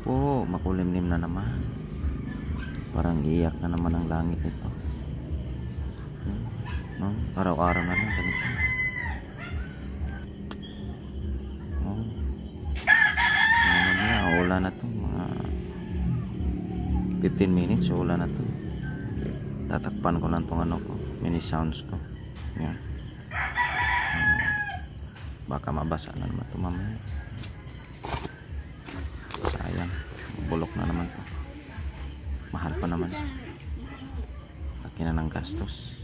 po, makulimlim na naman. Parang iyak na naman ang langit nito. No? Araw-araw na lang ganito. Oh. Ulan na to, mga 15 minutes ulan na to. Tatakpan ko lang tong ano ko, mini sounds ko. Yan. Baka mabasa na naman ito mamaya. Sayang, bulok na naman to. Mahal pa naman. Laki na ng gastos.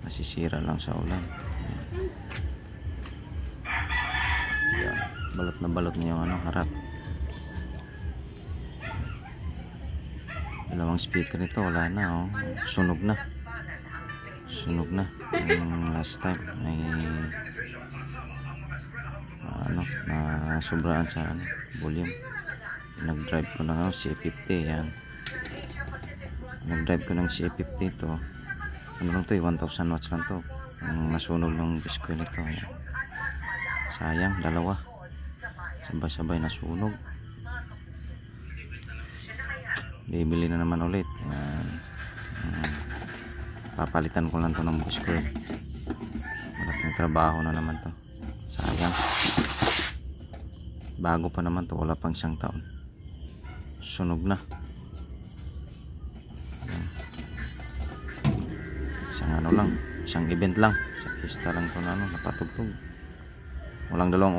Masisira lang sa ulan. Yan. Balot na balot niya yung ano, harap. Dalawang speaker nito wala na, oh. Sunog na. Sunog na. Yung last time may ano, na sobraan sa ano, volume. Nag-drive ko ng C50 yan. Nag-drive ko ng C50 ito. Ano lang to, 1000 watts lang to. Ang nasunog ng disco nito. Yan. Sayang, dalawa. Sabay-sabay nasunog. Bibili na naman ulit. Yan. Papalitan ko lang to ng disco. Malaking trabaho na naman to. Sayang. Bago pa naman to, wala pang 1 taon. Sunog na. Isang ano lang, isang event lang, sa pista lang to na ano, napatugtog. Walang dalawang